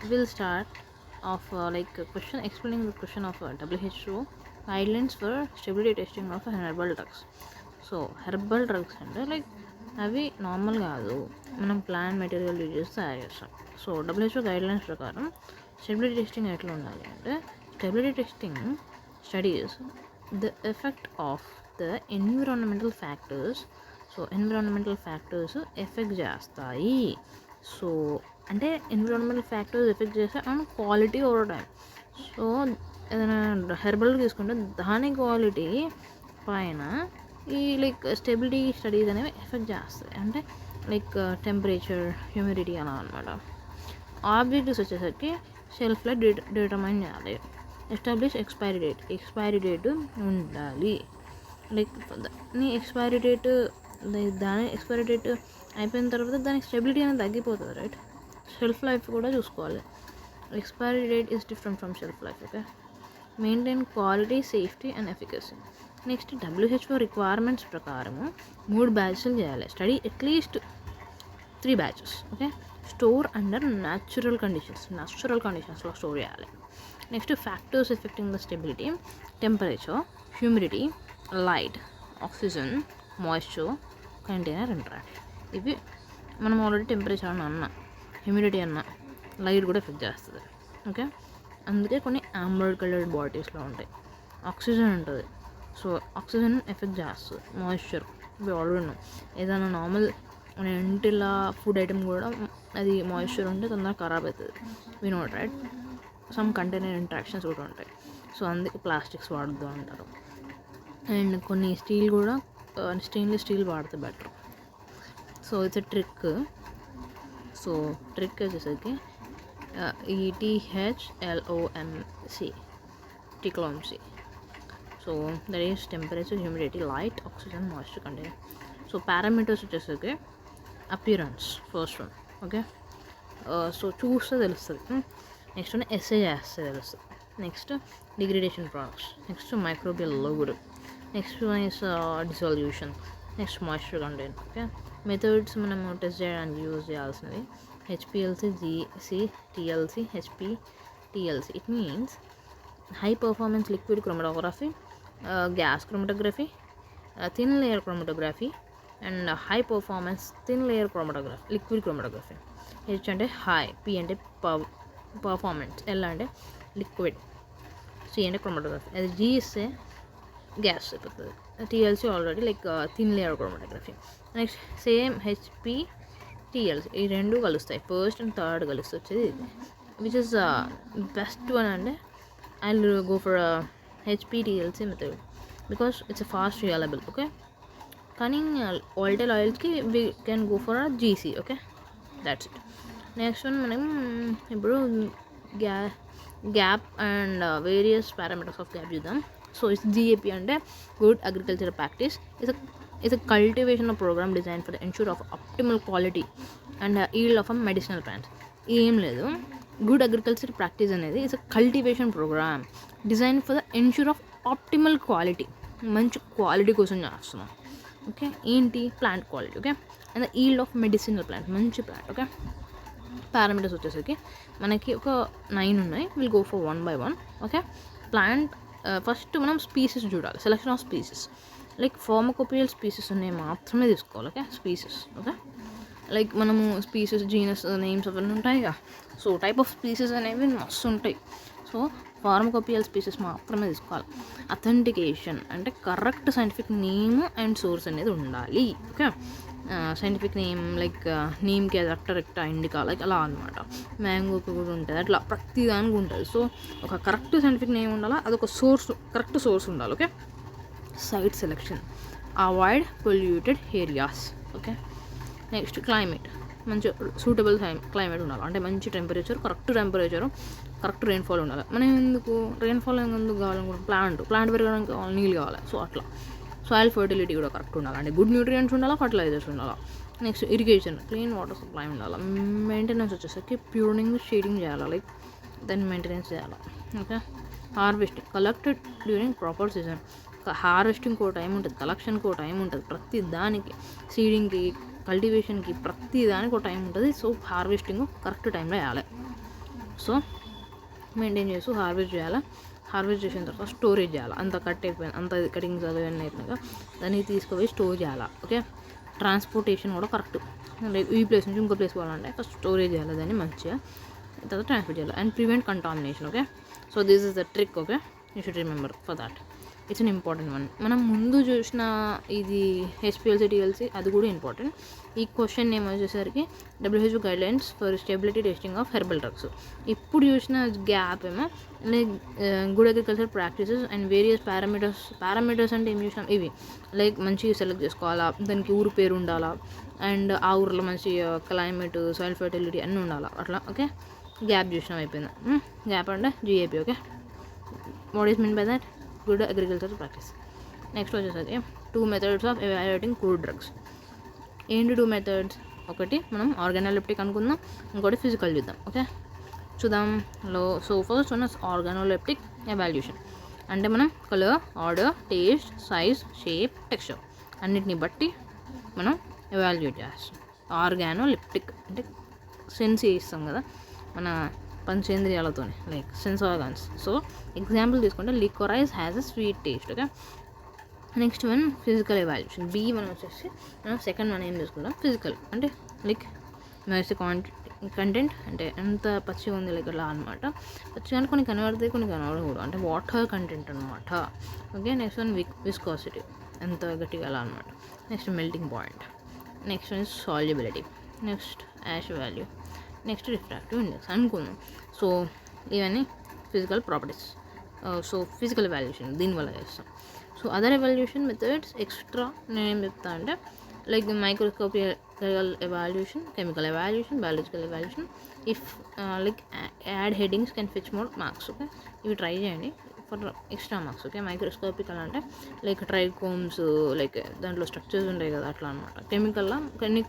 we'll start of question explaining the question of WHO guidelines for stability testing of herbal drugs. So herbal drugs అంటే like అవి normal కాదు, మనం plant material use చేసి తయారు చేస్తాం. So WHO guidelines ప్రకారం stability testing ఎట్లా ఉండాలి అంటే, stability testing studies the effect of the environmental factors. So environmental factors effect చేస్తాయి. సో అంటే ఎన్విరాన్మెంటల్ ఫ్యాక్టర్స్ ఎఫెక్ట్ చేస్తే and quality over time. So ఏదైనా హెర్బల్ తీసుకుంటే దాని క్వాలిటీ పైన ఈ స్టెబిలిటీ స్టడీస్ అనేవి ఎఫెక్ట్ చేస్తాయి. అంటే టెంపరేచర్, హ్యూమిడిటీ అలా అనమాట. ఆబ్జెక్టివ్స్ వచ్చేసరికి షెల్ఫ్ లైఫ్ డిటర్మైన్ చేయాలి. ఎస్టాబ్లిష్ ఎక్స్పైరీ డేట్ ఉండాలి. నీ ఎక్స్పైరీ డేట్ దాని ఎక్స్పైరీ డేట్ అయిపోయిన తర్వాత దాని స్టెబిలిటీ అనేది తగ్గిపోతుంది, రైట్? షెల్ఫ్ లైఫ్ కూడా చూసుకోవాలి. Expiry date is different from shelf life. Okay, maintain quality, safety and efficacy. Next WHO requirements ప్రకారము 3 బ్యాచెస్లు చేయాలి. Study at least 3 batches. Okay, store under natural కండిషన్స్లో స్టోర్ చేయాలి. Next factors affecting the stability: temperature, humidity, light, oxygen, moisture, container interaction. ఇవి మనం already temperature అన్న, humidity అన్న, light కూడా effect చేస్తుంది. ఓకే, అందుకే కొన్ని ఆంబర్ కలర్డ్ బాటిల్స్లో ఉంటాయి. ఆక్సిజన్ ఉంటుంది, సో ఆక్సిజన్ ఎఫెక్ట్ చేస్తుంది. మాయిశ్చర్ ఇవి ఆల్రెడీ ఉన్నాం. ఏదైనా నార్మల్ మన ఇంటిలా ఫుడ్ ఐటమ్ కూడా అది మాయిశ్చర్ ఉంటే తొందరగా ఖరాబ్ అవుతుంది. We know, right? Some container interactions కూడా ఉంటాయి. సో అందుకే ప్లాస్టిక్స్ వాడద్దు అంటారు. అండ్ కొన్ని స్టీల్ కూడా, స్టెయిన్లెస్ స్టీల్ వాడితే better. So it's a trick. So trick వచ్చేసరికి ETHLOMC, టిక్లోమ్సీ. So that is temperature, humidity, light, oxygen, moisture, container. So parameters వచ్చేసరికి appearance first one. Okay, so చూస్తే తెలుస్తుంది. నెక్స్ట్ వన్ ఎస్ఏ చేస్తే తెలుస్తుంది. Next degradation products. Next microbial load. Next one is dissolution. Next moisture content. Okay, methods మనము test చేయడానికి use చేయాల్సినవి HPLC, GC, TLC, HPTLC. It means high performance liquid chromatography, gas chromatography, thin layer chromatography and high performance thin layer chromatography, liquid chromatography. H అంటే high, P అంటే performance, L అంటే liquid, C అంటే chromatography. అది G ఇస్తే gas అయిపోతుంది. TLC already thin layer chromatography. Next same HPTLC, ఈ రెండు కలుస్తాయి. ఫస్ట్ అండ్ థర్డ్ కలిసి వచ్చేది ఇది. విచ్ ఇస్ బెస్ట్ వన్ అంటే I will go for HPTLC method because it's fast reliable. Okay, కానీ వాల్టైల్ ఆయిల్స్కి we can go for GC. Okay, that's it. Next one మనం ఇప్పుడు gap and various parameters of gap చూద్దాం. So it's GAP అంటే good agriculture practice. It's a cultivation of program designed for the ensure of optimal quality and yield of a medicinal plants. ఏం లేదు, good agriculture practice అనేది it's cultivation programme design for the ensure of optimal quality. మంచి quality కోసం చేస్తున్నాం. Okay, ఏంటి? Plant quality. Okay, and the yield of medicinal plant, మంచి ప్లాంట్. Okay, parameters వచ్చేసరికి మనకి ఒక 9 ఉన్నాయి. Will go for 1 by 1. Okay, plant first మనం స్పీసెస్ చూడాలి. Selection of species pharmacopoeial species ఉన్నాయి మాత్రమే తీసుకోవాలి. Okay, species. ఓకే, మనము స్పీసెస్, జీనస్ నేమ్స్ అవన్నీ ఉంటాయి కదా. సో టైప్ ఆఫ్ స్పీసెస్ అనేవి మస్తు ఉంటాయి. సో ఫార్మకోపియల్ స్పీసెస్ మాత్రమే తీసుకోవాలి. అథెంటికేషన్ అంటే correct scientific name and source అనేది ఉండాలి. ఓకే, సైంటిఫిక్ నేమ్ నేమ్కి రెక్టా ఇండికా అలా అనమాట. మ్యాంగోకి కూడా ఉంటుంది, అట్లా ప్రతి దానికి ఉంటుంది. సో ఒక కరెక్ట్ సైంటిఫిక్ నేమ్ ఉండాలి, అదొక సోర్స్, కరెక్ట్ సోర్స్ ఉండాలి. Okay, site selection, avoid polluted areas. Okay, next climate, మంచి సూటబుల్ క్లైమేట్ ఉండాలి. అంటే మంచి టెంపరేచర్, కరెక్ట్ రెయిన్ఫాల్ ఉండాలి. మనం ఎందుకు రెయిన్ఫాల్ ఎందుకు కావాలనుకుంటాం? ప్లాంట్ పెరగడానికి కావాలి, నీళ్ళు కావాలి. సో అట్లా సాయిల్ ఫర్టిలిటీ కూడా కరెక్ట్ ఉండాలి. అంటే గుడ్ న్యూట్రియంట్స్ ఉండాలి, ఫర్టిలైజర్స్ ఉండాలి. Next irrigation, clean water supply ఉండాలి. మెయింటెనెన్స్ వచ్చేసరికి ప్యూరింగ్, షేడింగ్ చేయాలి, దాన్ని మెయింటెనెన్స్ చేయాలి. Okay, harvesting, collected during proper season. హార్వెస్టింగ్కి ఒక టైం ఉంటుంది, కలెక్షన్కి ఒక టైం ఉంటుంది. ప్రతి దానికి, సీడింగ్కి, కల్టివేషన్కి, ప్రతి దానికి ఒక టైం ఉంటుంది. సో హార్వెస్టింగ్ కరెక్ట్ టైంలో వేయాలి. సో మెయింటైన్ చేస్తూ హార్వెస్ట్ చేయాలా. హార్వెస్ట్ చేసిన తర్వాత స్టోరేజ్ చేయాలి. అంత కట్ అయిపోయింది, అంత కటింగ్స్ అవన్నీ అయిపోయినాక దాన్ని తీసుకుపోయి స్టోర్ చేయాలా. ఓకే, ట్రాన్స్పోర్టేషన్ కూడా కరెక్ట్. లైక్ ఈ ప్లేస్ నుంచి ఇంకో ప్లేస్ పోవాలంటే ఫస్ట్ స్టోరేజ్ చేయాలి దాన్ని మంచిగా, తర్వాత ట్రాన్స్పోర్ట్ చేయాలి. And prevent contamination. Okay, so this is the trick. Okay, you should remember for that. It's an important one. మనం ముందు చూసిన ఇది హెచ్పిఎల్సి టీఎల్సి అది కూడా ఇంపార్టెంట్. ఈ క్వశ్చన్ నేమ్ వచ్చేసరికి WHO guidelines for stability testing of herbal drugs. ఇప్పుడు చూసిన గ్యాప్ ఏమో like good agriculture practices and various parameters అంటే ఏం చూసినాం ఇవి. లైక్ మంచిగా సెలెక్ట్ చేసుకోవాలా, దానికి ఊరు పేరు ఉండాలా, అండ్ ఆ ఊరిలో మంచి క్లైమేట్, సాయిల్ ఫర్టిలిటీ అన్నీ ఉండాలా అట్లా. ఓకే, గ్యాప్ చూసినాం అయిపోయింది. గ్యాప్ అంటే GAP. Okay, what is mean by that? Good agriculture practice. Next వచ్చేసరికి 2 methods of evaluating crude drugs. ఏంటి 2 మెథడ్స్? ఒకటి మనం ఆర్గానోలెప్టిక్ అనుకుందాం, ఇంకోటి ఫిజికల్ చూద్దాం. ఓకే, చూద్దాం. సో ఫస్ట్ ఉన్న ఆర్గానోలెప్టిక్ ఎవాల్యుయేషన్ అంటే మనం colour, order, taste, size, shape, texture అన్నిటిని బట్టి మనం ఎవాల్యుయేట్ చేస్తాం. ఆర్గానోలెప్టిక్ అంటే సెన్స్ చేస్తాం కదా మన పంచేంద్రియాలతో, like sense organs. So example తీసుకుంటే liquorice has a sweet taste. Okay, next one physical evaluation. మనం వచ్చేసి మనం సెకండ్ వన్ ఏం తీసుకుంటాం? ఫిజికల్ అంటే లైక్ మెర్సీ కంటెంట్ అంటే ఎంత పచ్చిగా ఉంది లైక్ అలా అనమాట. పచ్చిగా కొన్ని కనబడతాయి, కొన్ని కనబడకూడదు, అంటే వాటర్ కంటెంట్ అనమాట. ఓకే, నెక్స్ట్ వన్ విస్కాసిటీ ఎంత గట్టిగా అలా అనమాట. Next melting point, next one solubility, next ash value, next refractive index అనుకుందాం. సో ఇవన్నీ physical properties. So physical evaluation దీనివల్ల చేస్తాం. So other evaluation methods extra నేనేం చెప్తా అంటే like microscopical evaluation, chemical evaluation, biological evaluation. If like add headings can fetch more marks. Okay, ఇవి try చేయండి for extra marks. Okay, microscopical అంటే like trichomes, like దాంట్లో structures ఉంటాయి కదా అట్లా అనమాట. కెమికల్లో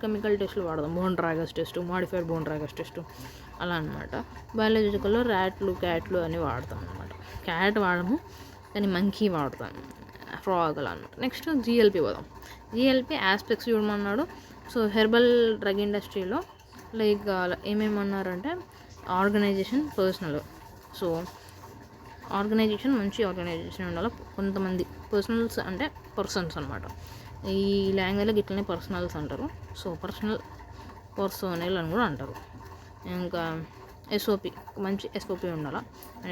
కెమికల్ టెస్ట్లు వాడదాం, Borntrager's test, modified Borntrager's test అలా అనమాట. బయాలజికల్లో ర్యాట్లు, క్యాట్లు అని వాడతాం అనమాట. క్యాట్ వాడము కానీ మంకీ వాడతాం, ఫ్రాగ్ అలా అనమాట. నెక్స్ట్ GLP పోదాం. GLP ఆస్పెక్ట్స్ చూడమన్నాడు. సో హెర్బల్ డ్రగ్ ఇండస్ట్రీలో లైక్ ఏమేమన్నారంటే ఆర్గనైజేషన్, పర్సనల్. సో ఆర్గనైజేషన్ మంచి ఆర్గనైజేషన్ ఉండాలి. కొంతమంది పర్సనల్స్ అంటే పర్సన్స్ అనమాట. ఈ లాంగ్వేజ్లో ఇట్లనే పర్సనల్స్ అంటారు. సో పర్సనల్ అని కూడా అంటారు. ఇంకా SOP, మంచి SOP ఉండాలా,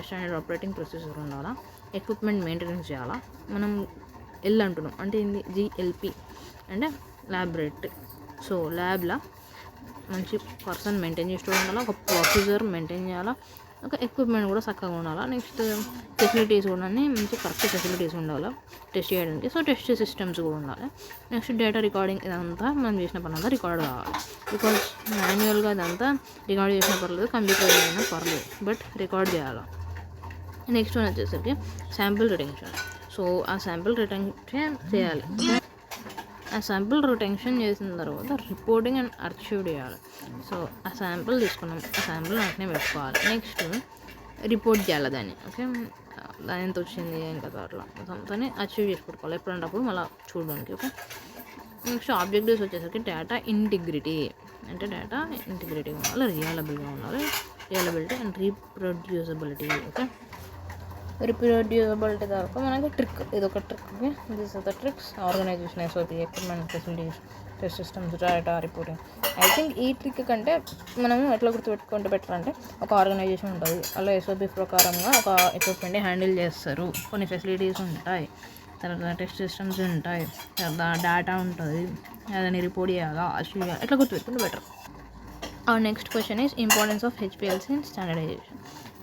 స్టాండర్డ్ ఆపరేటింగ్ ప్రొసీజర్ ఉండాలా, ఎక్విప్మెంట్ మెయింటెనెన్స్ చేయాలా. మనం అంటున్నాం అంటే ఏంది? GLP అంటే ల్యాబొరేటరీ. సో ల్యాబ్లో మంచి పర్సన్ మెయింటైన్ చేస్తూ ఉండాలా, ఒక ప్రొసీజర్ మెయింటైన్ చేయాలా, ఒక ఎక్విప్మెంట్ కూడా చక్కగా ఉండాలా. నెక్స్ట్ ఫెసిలిటీస్ కూడా మంచి కరెక్ట్ ఫెసిలిటీస్ ఉండాలి టెస్ట్ చేయడానికి. సో టెస్ట్ సిస్టమ్స్ కూడా ఉండాలి. నెక్స్ట్ డేటా రికార్డింగ్, ఇదంతా మనం చేసిన పని అంతా రికార్డ్ కావాలి. బికాజ్ మాన్యువల్గా ఇదంతా రికార్డ్ చేసిన పర్లేదు, కంప్యూటర్ అయినా పర్లేదు, బట్ రికార్డ్ చేయాలి. నెక్స్ట్ వన్ వచ్చేసరికి శాంపిల్ రిటెన్షన్. సో ఆ శాంపిల్ రిటెన్షన్ చేయాలి. ఆ శాంపిల్ రిటెన్షన్ చేసిన తర్వాత రిపోర్టింగ్ అండ్ అర్చీవ్ చేయాలి. సో ఆ శాంపిల్ తీసుకున్నాం, ఆ శాంపిల్ వెంటనే పెట్టుకోవాలి. నెక్స్ట్ రిపోర్ట్ చేయాలి దాన్ని. ఓకే, దాని ఎంత వచ్చింది ఏం కదా అట్లా దాన్ని అచీవ్ చేసి పెట్టుకోవాలి ఎప్పుడంటప్పుడు మళ్ళీ చూడడానికి. ఓకే, నెక్స్ట్ ఆబ్జెక్టివ్స్ వచ్చేసరికి డేటా ఇంటిగ్రిటీ అంటే డేటా ఇంటిగ్రిటీగా ఉండాలి, reliability and reproducibility. Okay, reproducibility తర్వాత మనకి ట్రిక్, ఇది ఒక trick. Okay, this are the tricks. Organisation, SOP, equipment, facilities, test systems, data reporting. I think ఈ ట్రిక్ కంటే మనము ఎట్లా గుర్తుపెట్టుకుంటే బెటర్ అంటే ఒక ఆర్గనైజేషన్ ఉంటుంది, అలా SOP ప్రకారంగా ఒక ఎక్విప్మెంట్ని హ్యాండిల్ చేస్తారు, కొన్ని ఫెసిలిటీస్ ఉంటాయి, తర్వాత టెస్ట్ సిస్టమ్స్ ఉంటాయి, తర్వాత డేటా ఉంటుంది, అదని రిపోర్ట్ చేయాలా, అచీవ్ చేయాలి, ఎట్లా గుర్తుపెట్టుకుంటే better. Our next question is importance of HPLC in standardization.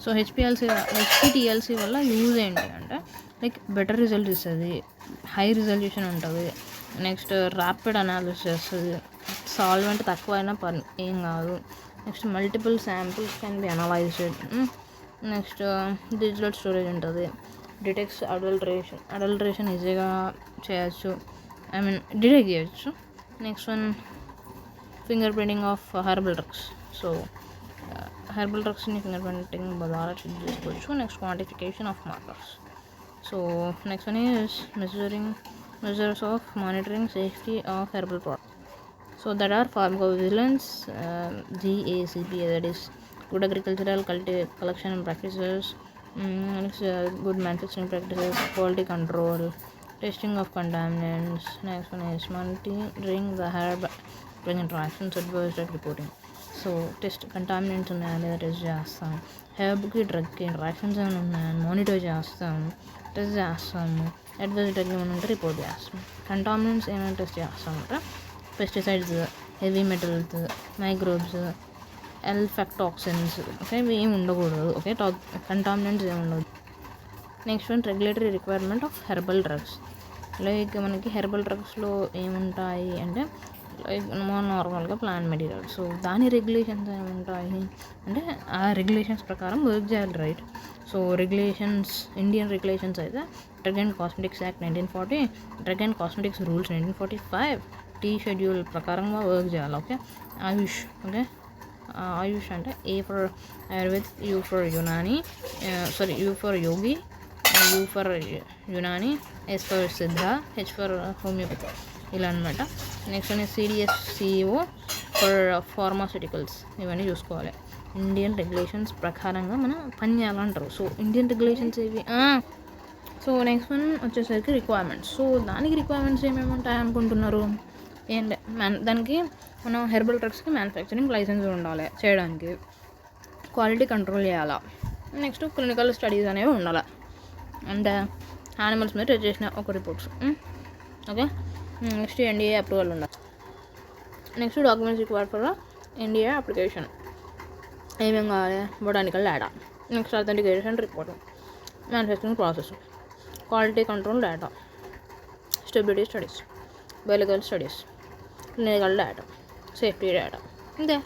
So HPTLC వల్ల యూజ్ ఏంటి అంటే లైక్ బెటర్ రిజల్ట్ ఇస్తుంది, హై రిజల్యూషన్ ఉంటుంది, నెక్స్ట్ ర్యాపిడ్ అనాలిసిస్ చేస్తుంది, సాల్వెంట్ తక్కువ అయినా ఏం కాదు, next multiple samples can be analysed, next digital storage ఉంటుంది, డిటెక్ట్స్ అడల్టరేషన్ ఈజీగా చేయొచ్చు, డిటెక్ట్ చేయొచ్చు. Next one fingerprinting of herbal drugs. So herbal డ్రగ్స్ని ఫింగర్ ప్రింటింగ్ ద్వారా చెక్ చేసుకోవచ్చు. Next quantification of markers. So next one is measures of monitoring safety of herbal product. So that are pharmacovigilance, GACP, that is good agricultural collection practices, good manufacturing practices, quality control, testing of contaminants. Next one is monitoring the herb interactions, adverse drug reporting. So test contaminants ఉన్నాయా లేదా test చేస్తాం, హెర్బ్కి డ్రగ్కి interactions ఏమైనా ఉన్నాయని monitor చేస్తాము, test చేస్తాము. Adverse drug ఏమైనా ఉంటే report చేస్తాం. కంటామినెంట్స్ ఏమైనా టెస్ట్ చేస్తామంటే pesticides, heavy metals, microbes, aflatoxins, okay, ఇవి ఏమి ఉండకూడదు. ఓకే, కంటామినెంట్స్ ఏమి ఉండదు. Next one regulatory requirement of herbal drugs. Like మనకి హెర్బల్ డ్రగ్స్లో ఏముంటాయి అంటే లైక్ నార్మల్గా ప్లాంట్ మెటీరియల్. సో దాని రెగ్యులేషన్స్ ఏముంటాయి అంటే ఆ రెగ్యులేషన్స్ ప్రకారం వర్క్ చేయాలి, right. So regulations, Indian regulations అయితే drug and cosmetics act 1940, drug and cosmetics rules 1945, T schedule ప్రకారంగా వర్క్ చేయాలి. ఓకే, ఆయుష్. ఓకే, ఆయుష్ అంటే ఏ for Ayurved, U for Unani, U for yogi, U for Unani, S for Siddha, H for homeopathy, ఇలా అనమాట. Next అనేది CDS CEO for pharmaceuticals. ఇవన్నీ చూసుకోవాలి. Indian regulations ప్రకారంగా మనం పని చేయాలంటారు. సో ఇండియన్ రెగ్యులేషన్స్ ఇవి. సో నెక్స్ట్ వన్ వచ్చేసరికి రిక్వైర్మెంట్స్. సో దానికి రిక్వైర్మెంట్స్ ఏమేమి ఉంటాయి అనుకుంటున్నారు? ఏంటి దానికి మనం హెర్బల్ డ్రగ్స్కి మ్యానుఫ్యాక్చరింగ్ లైసెన్స్ ఉండాలి చేయడానికి, క్వాలిటీ కంట్రోల్ చేయాలా, నెక్స్ట్ క్లినికల్ స్టడీస్ అనేవి ఉండాలి, అండ్ యానిమల్స్ మీద టెస్ట్ చేసిన ఒక reports. Okay, next NDA approval ఉండాలి. Next documents required for NDA application ఏమేమి కావాలి? Botanical data, next authentication report, manufacturing process, quality control data, stability studies, biological studies, clinical data, safety data. అంతే.